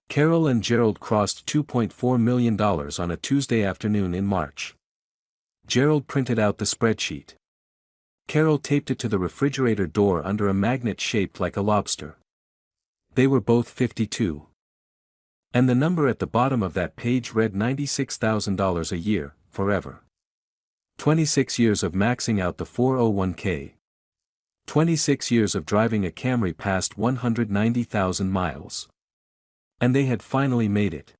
Carol and Gerald crossed $2.4 million on a Tuesday afternoon in March. Gerald printed out the spreadsheet. Carol taped it to the refrigerator door under a magnet shaped like a lobster. They were both 52. And the number at the bottom of that page read $96,000 a year, forever. 26 years of maxing out the 401k. 26 years of driving a Camry past 190,000 miles. And they had finally made it.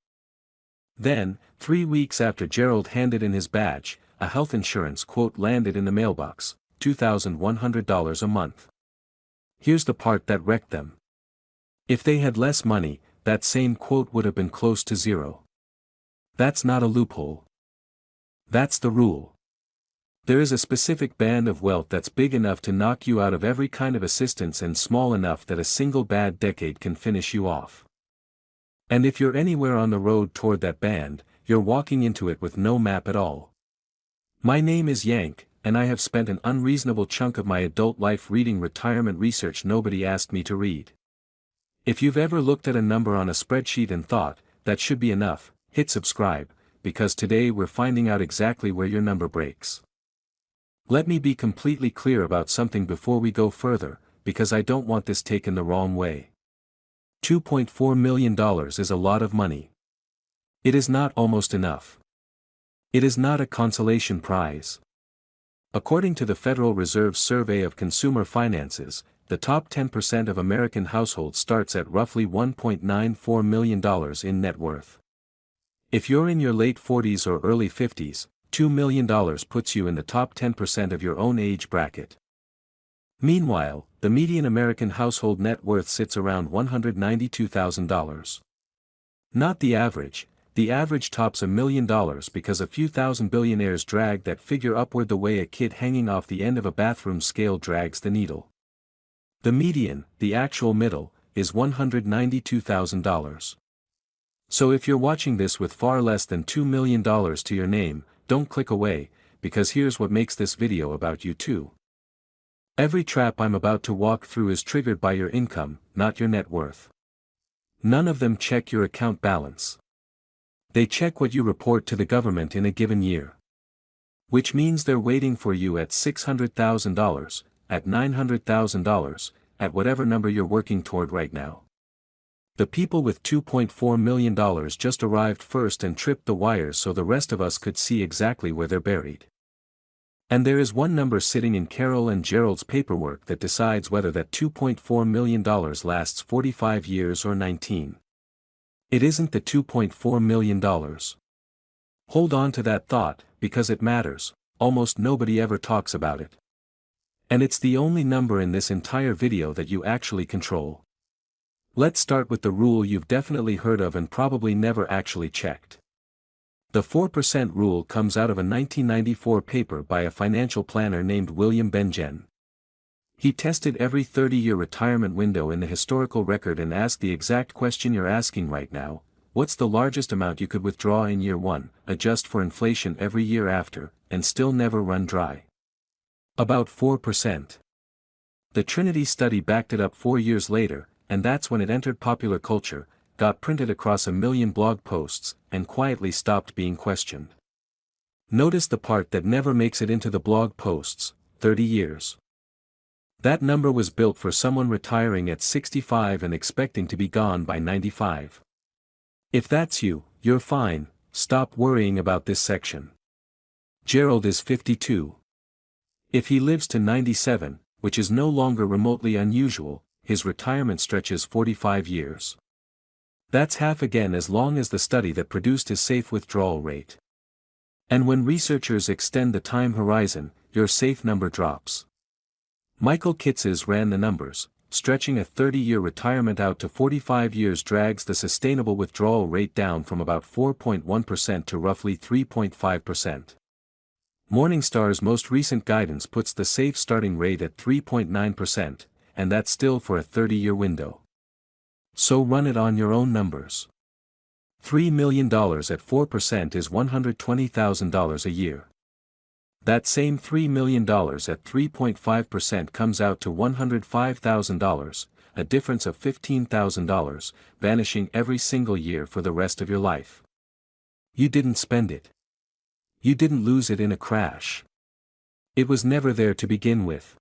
Then, 3 weeks after Gerald handed in his badge, a health insurance quote landed in the mailbox, $2,100 a month. Here's the part that wrecked them. If they had less money, that same quote would have been close to zero. That's not a loophole. That's the rule. There is a specific band of wealth that's big enough to knock you out of every kind of assistance and small enough that a single bad decade can finish you off. And if you're anywhere on the road toward that band, you're walking into it with no map at all. My name is Yank, and I have spent an unreasonable chunk of my adult life reading retirement research nobody asked me to read. If you've ever looked at a number on a spreadsheet and thought, that should be enough, hit subscribe, because today we're finding out exactly where your number breaks. Let me be completely clear about something before we go further, because I don't want this taken the wrong way. $2.4 million is a lot of money. It is not almost enough. It is not a consolation prize. According to the Federal Reserve's Survey of Consumer Finances, the top 10% of American households starts at roughly $1.94 million in net worth. If you're in your late 40s or early 50s, $2 million puts you in the top 10% of your own age bracket. Meanwhile, the median American household net worth sits around $192,000. Not the average tops $1 million because a few thousand billionaires drag that figure upward the way a kid hanging off the end of a bathroom scale drags the needle. The median, the actual middle, is $192,000. So if you're watching this with far less than $2 million to your name, don't click away, because here's what makes this video about you too. Every trap I'm about to walk through is triggered by your income, not your net worth. None of them check your account balance. They check what you report to the government in a given year. Which means they're waiting for you at $600,000, at $900,000, at whatever number you're working toward right now. The people with $2.4 million just arrived first and tripped the wires so the rest of us could see exactly where they're buried. And there is one number sitting in Carol and Gerald's paperwork that decides whether that $2.4 million lasts 45 years or 19. It isn't the $2.4 million. Hold on to that thought, because it matters. Almost nobody ever talks about it. And it's the only number in this entire video that you actually control. Let's start with the rule you've definitely heard of and probably never actually checked. The 4% rule comes out of a 1994 paper by a financial planner named William Benjen. He tested every 30-year retirement window in the historical record and asked the exact question you're asking right now: what's the largest amount you could withdraw in year 1, adjust for inflation every year after, and still never run dry? About 4%. The Trinity study backed it up 4 years later, and that's when it entered popular culture, got printed across 1 million blog posts, and quietly stopped being questioned. Notice the part that never makes it into the blog posts: 30 years. That number was built for someone retiring at 65 and expecting to be gone by 95. If that's you, you're fine, stop worrying about this section. Gerald is 52. If he lives to 97, which is no longer remotely unusual, his retirement stretches 45 years. That's half again as long as the study that produced his safe withdrawal rate. And when researchers extend the time horizon, your safe number drops. Michael Kitzes ran the numbers. Stretching a 30-year retirement out to 45 years drags the sustainable withdrawal rate down from about 4.1% to roughly 3.5%. Morningstar's most recent guidance puts the safe starting rate at 3.9%, and that's still for a 30-year window. So run it on your own numbers. $3 million at 4% is $120,000 a year. That same $3 million at 3.5% comes out to $105,000, a difference of $15,000, vanishing every single year for the rest of your life. You didn't spend it. You didn't lose it in a crash. It was never there to begin with.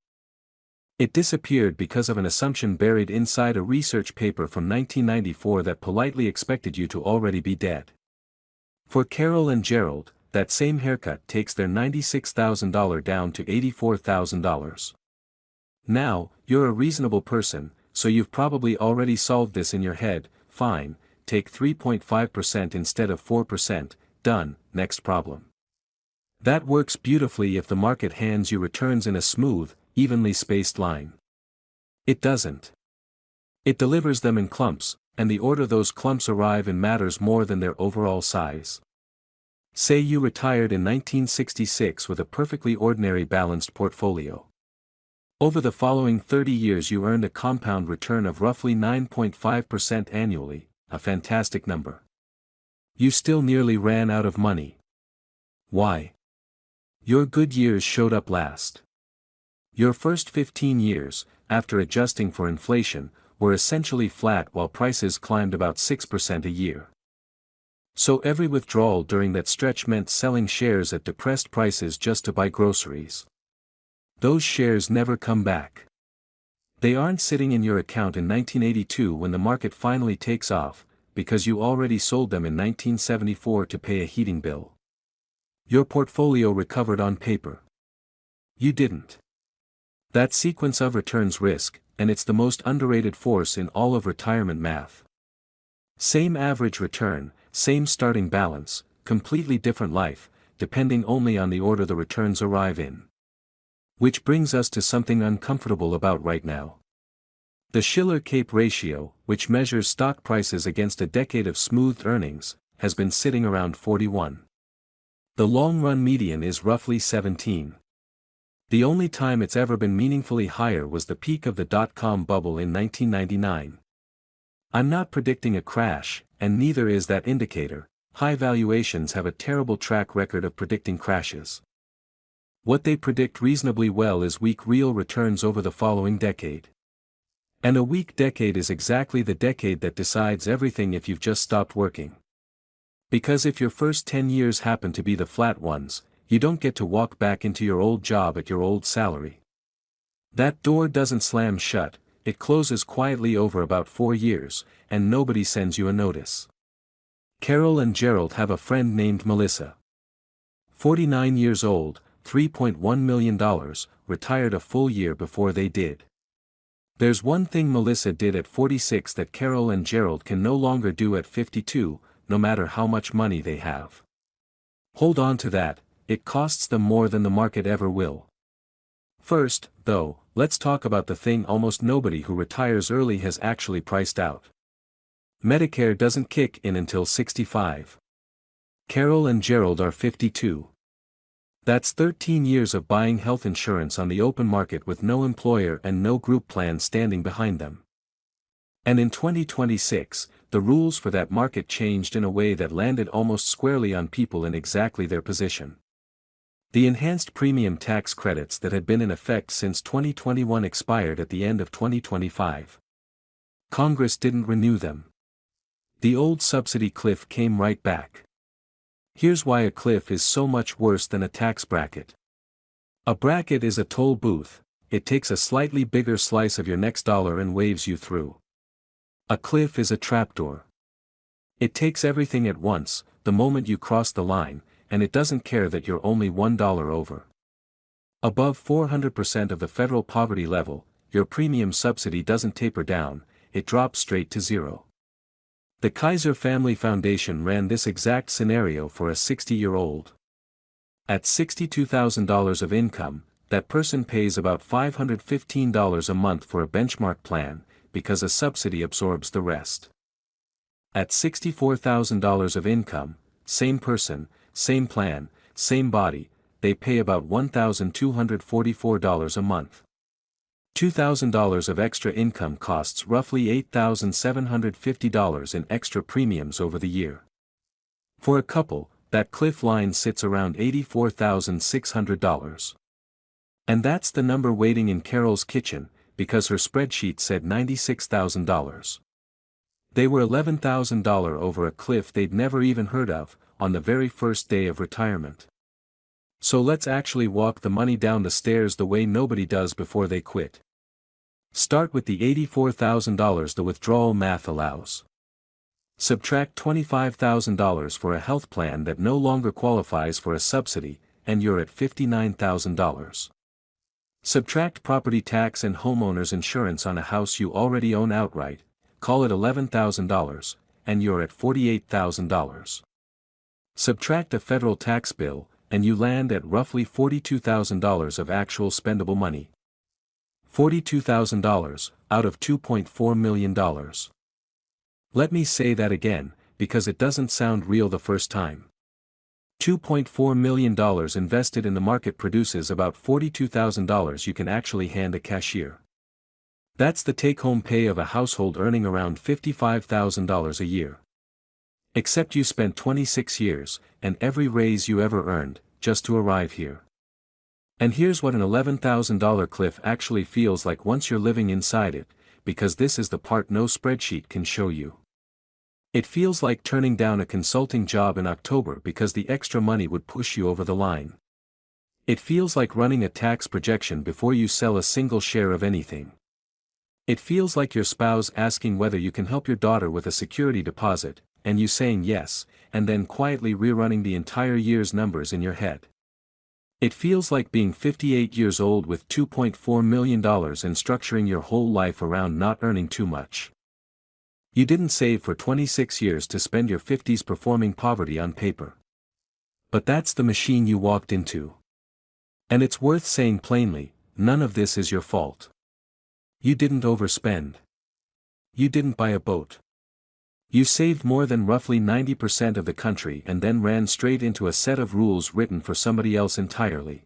It disappeared because of an assumption buried inside a research paper from 1994 that politely expected you to already be dead. For Carol and Gerald, that same haircut takes their $96,000 down to $84,000. Now, you're a reasonable person, so you've probably already solved this in your head. Fine, take 3.5% instead of 4%, done, next problem. That works beautifully if the market hands you returns in a smooth, evenly spaced line. It doesn't. It delivers them in clumps, and the order those clumps arrive in matters more than their overall size. Say you retired in 1966 with a perfectly ordinary balanced portfolio. Over the following 30 years you earned a compound return of roughly 9.5% annually, a fantastic number. You still nearly ran out of money. Why? Your good years showed up last. Your first 15 years, after adjusting for inflation, were essentially flat while prices climbed about 6% a year. So every withdrawal during that stretch meant selling shares at depressed prices just to buy groceries. Those shares never come back. They aren't sitting in your account in 1982 when the market finally takes off, because you already sold them in 1974 to pay a heating bill. Your portfolio recovered on paper. You didn't. That sequence of returns risk, and it's the most underrated force in all of retirement math. Same average return, same starting balance, completely different life, depending only on the order the returns arrive in. Which brings us to something uncomfortable about right now. The Shiller CAPE ratio, which measures stock prices against a decade of smoothed earnings, has been sitting around 41. The long-run median is roughly 17. The only time it's ever been meaningfully higher was the peak of the dot-com bubble in 1999. I'm not predicting a crash, and neither is that indicator. High valuations have a terrible track record of predicting crashes. What they predict reasonably well is weak real returns over the following decade. And a weak decade is exactly the decade that decides everything if you've just stopped working. Because if your first 10 years happen to be the flat ones, you don't get to walk back into your old job at your old salary. That door doesn't slam shut, it closes quietly over about 4 years, and nobody sends you a notice. Carol and Gerald have a friend named Melissa. 49 years old, $3.1 million, retired a full year before they did. There's one thing Melissa did at 46 that Carol and Gerald can no longer do at 52, no matter how much money they have. Hold on to that, it costs them more than the market ever will. First, though, let's talk about the thing almost nobody who retires early has actually priced out. Medicare doesn't kick in until 65. Carol and Gerald are 52. That's 13 years of buying health insurance on the open market with no employer and no group plan standing behind them. And in 2026, the rules for that market changed in a way that landed almost squarely on people in exactly their position. The enhanced premium tax credits that had been in effect since 2021 expired at the end of 2025. Congress didn't renew them. The old subsidy cliff came right back. Here's why a cliff is so much worse than a tax bracket. A bracket is a toll booth, it takes a slightly bigger slice of your next dollar and waves you through. A cliff is a trapdoor. It takes everything at once, the moment you cross the line, and it doesn't care that you're only $1 over. Above 400% of the federal poverty level, your premium subsidy doesn't taper down, it drops straight to zero. The Kaiser Family Foundation ran this exact scenario for a 60-year-old. At $62,000 of income, that person pays about $515 a month for a benchmark plan, because a subsidy absorbs the rest. At $64,000 of income, same person, same plan, same body, they pay about $1,244 a month. $2,000 of extra income costs roughly $8,750 in extra premiums over the year. For a couple, that cliff line sits around $84,600. And that's the number waiting in Carol's kitchen, because her spreadsheet said $96,000. They were $11,000 over a cliff they'd never even heard of, on the very first day of retirement. So let's actually walk the money down the stairs the way nobody does before they quit. Start with the $84,000 the withdrawal math allows. Subtract $25,000 for a health plan that no longer qualifies for a subsidy, and you're at $59,000. Subtract property tax and homeowner's insurance on a house you already own outright, call it $11,000, and you're at $48,000. Subtract a federal tax bill, and you land at roughly $42,000 of actual spendable money. $42,000, out of $2.4 million. Let me say that again, because it doesn't sound real the first time. $2.4 million invested in the market produces about $42,000 you can actually hand a cashier. That's the take-home pay of a household earning around $55,000 a year. Except you spent 26 years, and every raise you ever earned, just to arrive here. And here's what an $11,000 cliff actually feels like once you're living inside it, because this is the part no spreadsheet can show you. It feels like turning down a consulting job in October because the extra money would push you over the line. It feels like running a tax projection before you sell a single share of anything. It feels like your spouse asking whether you can help your daughter with a security deposit, and you saying yes, and then quietly rerunning the entire year's numbers in your head. It feels like being 58 years old with $2.4 million and structuring your whole life around not earning too much. You didn't save for 26 years to spend your 50s performing poverty on paper. But that's the machine you walked into. And it's worth saying plainly, none of this is your fault. You didn't overspend. You didn't buy a boat. You saved more than roughly 90% of the country and then ran straight into a set of rules written for somebody else entirely.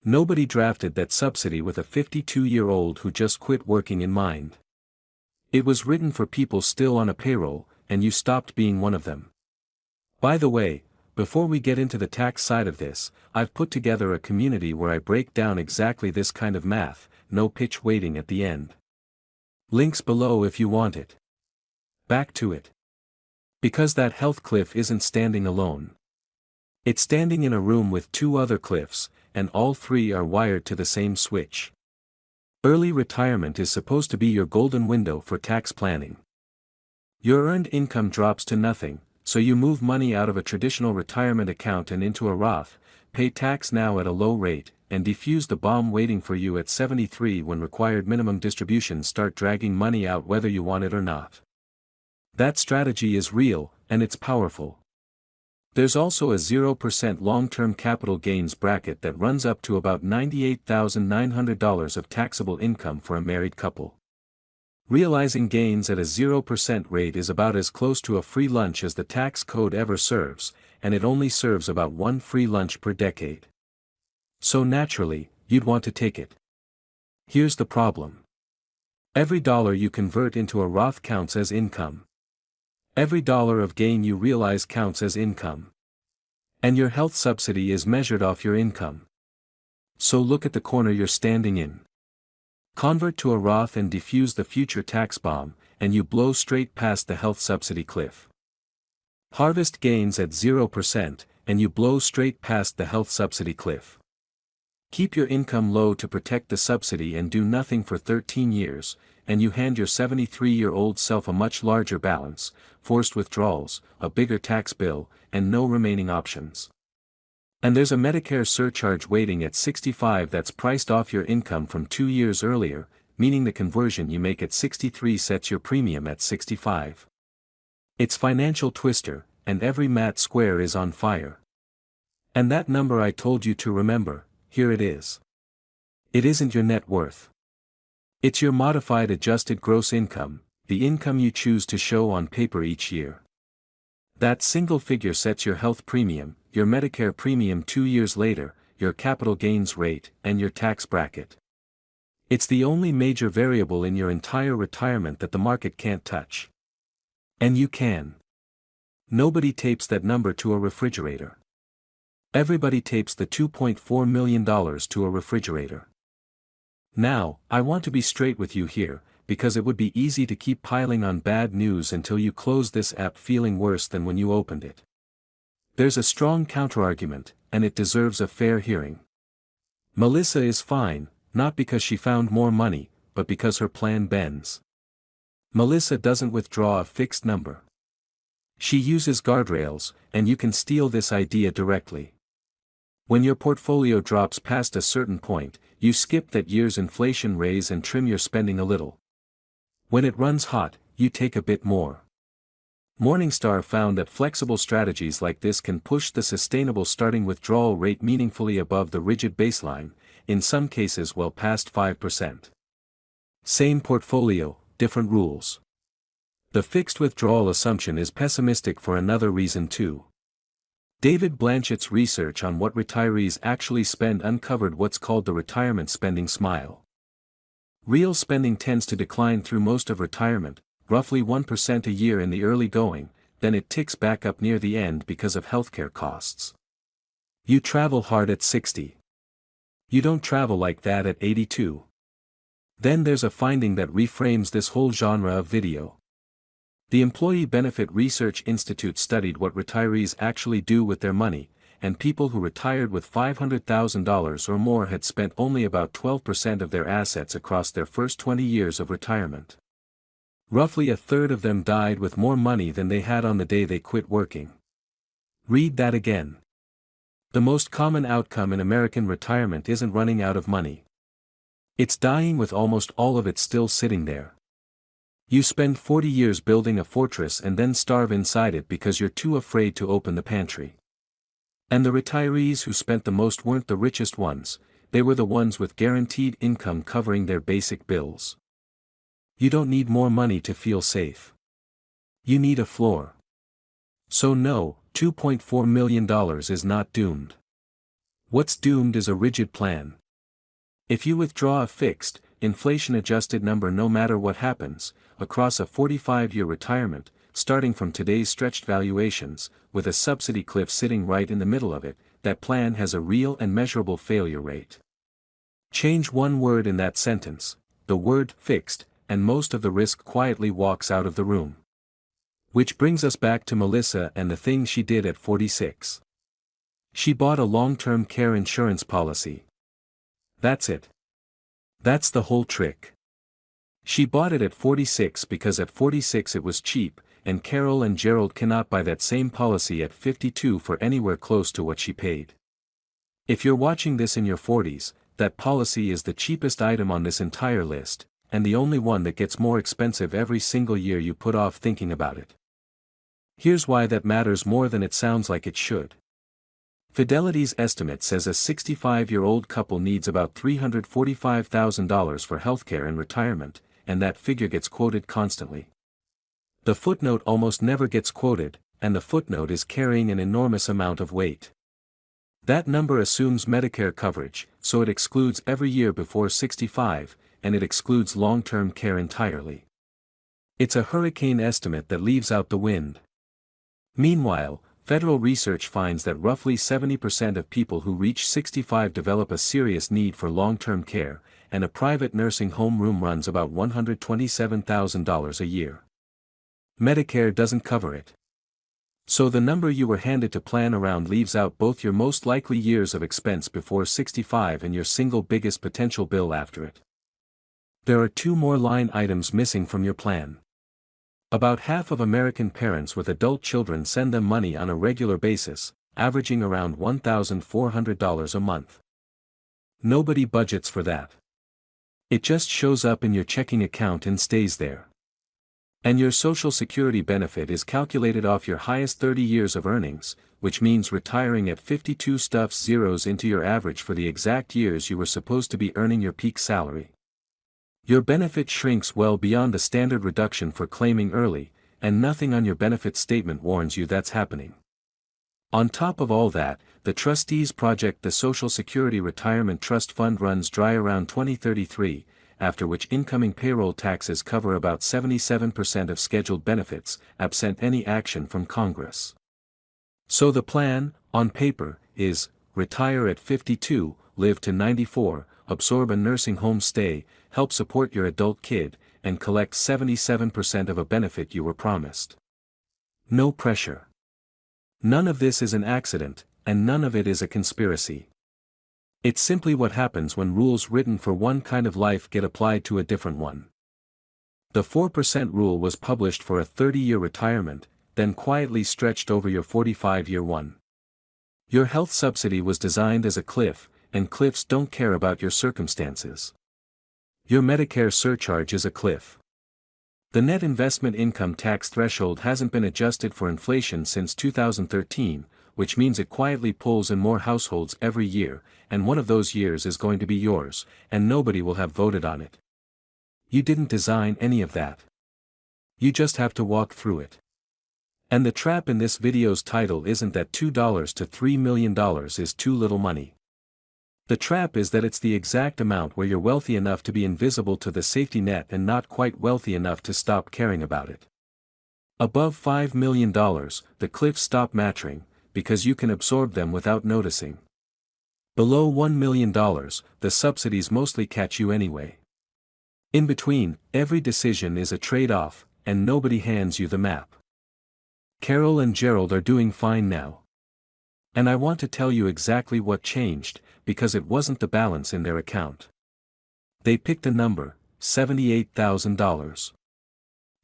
Nobody drafted that subsidy with a 52-year-old who just quit working in mind. It was written for people still on a payroll, and you stopped being one of them. By the way, before we get into the tax side of this, I've put together a community where I break down exactly this kind of math, no pitch waiting at the end. Links below if you want it. Back to it. Because that health cliff isn't standing alone. It's standing in a room with two other cliffs, and all three are wired to the same switch. Early retirement is supposed to be your golden window for tax planning. Your earned income drops to nothing, so you move money out of a traditional retirement account and into a Roth, pay tax now at a low rate, and defuse the bomb waiting for you at 73 when required minimum distributions start dragging money out whether you want it or not. That strategy is real, and it's powerful. There's also a 0% long-term capital gains bracket that runs up to about $98,900 of taxable income for a married couple. Realizing gains at a 0% rate is about as close to a free lunch as the tax code ever serves, and it only serves about one free lunch per decade. So naturally, you'd want to take it. Here's the problem. Every dollar you convert into a Roth counts as income. Every dollar of gain you realize counts as income. And your health subsidy is measured off your income. So look at the corner you're standing in. Convert to a Roth and defuse the future tax bomb, and you blow straight past the health subsidy cliff. Harvest gains at 0%, and you blow straight past the health subsidy cliff. Keep your income low to protect the subsidy and do nothing for 13 years, and you hand your 73-year-old self a much larger balance, forced withdrawals, a bigger tax bill, and no remaining options. And there's a Medicare surcharge waiting at 65 that's priced off your income from 2 years earlier, meaning the conversion you make at 63 sets your premium at 65. It's financial twister, and every math square is on fire. And that number I told you to remember, here it is. It isn't your net worth. It's your modified adjusted gross income, the income you choose to show on paper each year. That single figure sets your health premium, your Medicare premium 2 years later, your capital gains rate, and your tax bracket. It's the only major variable in your entire retirement that the market can't touch. And you can. Nobody tapes that number to a refrigerator. Everybody tapes the $2.4 million to a refrigerator. Now, I want to be straight with you here, because it would be easy to keep piling on bad news until you close this app feeling worse than when you opened it. There's a strong counterargument, and it deserves a fair hearing. Melissa is fine, not because she found more money, but because her plan bends. Melissa doesn't withdraw a fixed number. She uses guardrails, and you can steal this idea directly. When your portfolio drops past a certain point, you skip that year's inflation raise and trim your spending a little. When it runs hot, you take a bit more. Morningstar found that flexible strategies like this can push the sustainable starting withdrawal rate meaningfully above the rigid baseline, in some cases well past 5%. Same portfolio, different rules. The fixed withdrawal assumption is pessimistic for another reason too. David Blanchett's research on what retirees actually spend uncovered what's called the retirement spending smile. Real spending tends to decline through most of retirement, roughly 1% a year in the early going, then it ticks back up near the end because of healthcare costs. You travel hard at 60. You don't travel like that at 82. Then there's a finding that reframes this whole genre of video. The Employee Benefit Research Institute studied what retirees actually do with their money, and people who retired with $500,000 or more had spent only about 12% of their assets across their first 20 years of retirement. Roughly a third of them died with more money than they had on the day they quit working. Read that again. The most common outcome in American retirement isn't running out of money. It's dying with almost all of it still sitting there. You spend 40 years building a fortress and then starve inside it because you're too afraid to open the pantry. And the retirees who spent the most weren't the richest ones, they were the ones with guaranteed income covering their basic bills. You don't need more money to feel safe. You need a floor. So no, $2.4 million is not doomed. What's doomed is a rigid plan. If you withdraw a fixed, inflation-adjusted number no matter what happens, across a 45-year retirement, starting from today's stretched valuations, with a subsidy cliff sitting right in the middle of it, that plan has a real and measurable failure rate. Change one word in that sentence, the word fixed, and most of the risk quietly walks out of the room. Which brings us back to Melissa and the thing she did at 46. She bought a long-term care insurance policy. That's it. That's the whole trick. She bought it at 46 because at 46 it was cheap, and Carol and Gerald cannot buy that same policy at 52 for anywhere close to what she paid. If you're watching this in your 40s, that policy is the cheapest item on this entire list, and the only one that gets more expensive every single year you put off thinking about it. Here's why that matters more than it sounds like it should. Fidelity's estimate says a 65-year-old couple needs about $345,000 for healthcare and retirement, and that figure gets quoted constantly. The footnote almost never gets quoted, and the footnote is carrying an enormous amount of weight. That number assumes Medicare coverage, so it excludes every year before 65, and it excludes long-term care entirely. It's a hurricane estimate that leaves out the wind. Meanwhile, federal research finds that roughly 70% of people who reach 65 develop a serious need for long-term care, and a private nursing home room runs about $127,000 a year. Medicare doesn't cover it. So the number you were handed to plan around leaves out both your most likely years of expense before 65 and your single biggest potential bill after it. There are two more line items missing from your plan. About half of American parents with adult children send them money on a regular basis, averaging around $1,400 a month. Nobody budgets for that. It just shows up in your checking account and stays there. And your Social Security benefit is calculated off your highest 30 years of earnings, which means retiring at 52 stuffs zeros into your average for the exact years you were supposed to be earning your peak salary. Your benefit shrinks well beyond the standard reduction for claiming early, and nothing on your benefit statement warns you that's happening. On top of all that, the trustees project the Social Security Retirement Trust Fund runs dry around 2033, after which incoming payroll taxes cover about 77% of scheduled benefits, absent any action from Congress. So the plan, on paper, is, retire at 52, live to 94, absorb a nursing home stay, help support your adult kid, and collect 77% of a benefit you were promised. No pressure. None of this is an accident, and none of it is a conspiracy. It's simply what happens when rules written for one kind of life get applied to a different one. The 4% rule was published for a 30-year retirement, then quietly stretched over your 45-year one. Your health subsidy was designed as a cliff, and cliffs don't care about your circumstances. Your Medicare surcharge is a cliff. The net investment income tax threshold hasn't been adjusted for inflation since 2013, which means it quietly pulls in more households every year, and one of those years is going to be yours, and nobody will have voted on it. You didn't design any of that. You just have to walk through it. And the trap in this video's title isn't that $2 to $3 million is too little money. The trap is that it's the exact amount where you're wealthy enough to be invisible to the safety net and not quite wealthy enough to stop caring about it. Above $5 million, the cliffs stop mattering, because you can absorb them without noticing. Below $1 million, the subsidies mostly catch you anyway. In between, every decision is a trade-off, and nobody hands you the map. Carol and Gerald are doing fine now. And I want to tell you exactly what changed, because it wasn't the balance in their account. They picked a number, $78,000.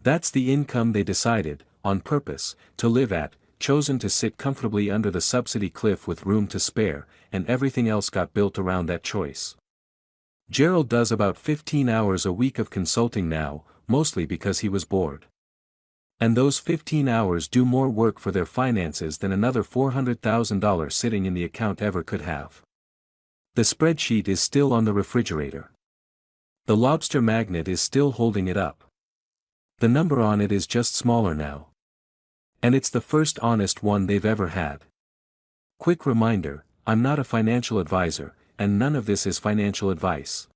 That's the income they decided, on purpose, to live at, chosen to sit comfortably under the subsidy cliff with room to spare, and everything else got built around that choice. Gerald does about 15 hours a week of consulting now, mostly because he was bored. And those 15 hours do more work for their finances than another $400,000 sitting in the account ever could have. The spreadsheet is still on the refrigerator. The lobster magnet is still holding it up. The number on it is just smaller now. And it's the first honest one they've ever had. Quick reminder, I'm not a financial advisor, and none of this is financial advice.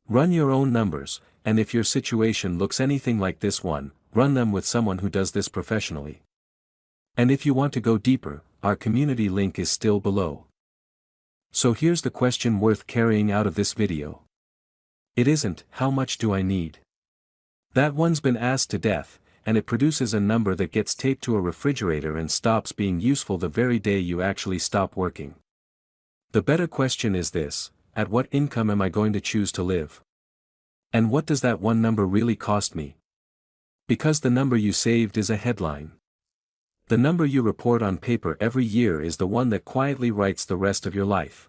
Run your own numbers, and if your situation looks anything like this one, run them with someone who does this professionally. And if you want to go deeper, our community link is still below. So here's the question worth carrying out of this video. It isn't, how much do I need? That one's been asked to death, and it produces a number that gets taped to a refrigerator and stops being useful the very day you actually stop working. The better question is this: at what income am I going to choose to live? And what does that one number really cost me? Because the number you saved is a headline. The number you report on paper every year is the one that quietly writes the rest of your life.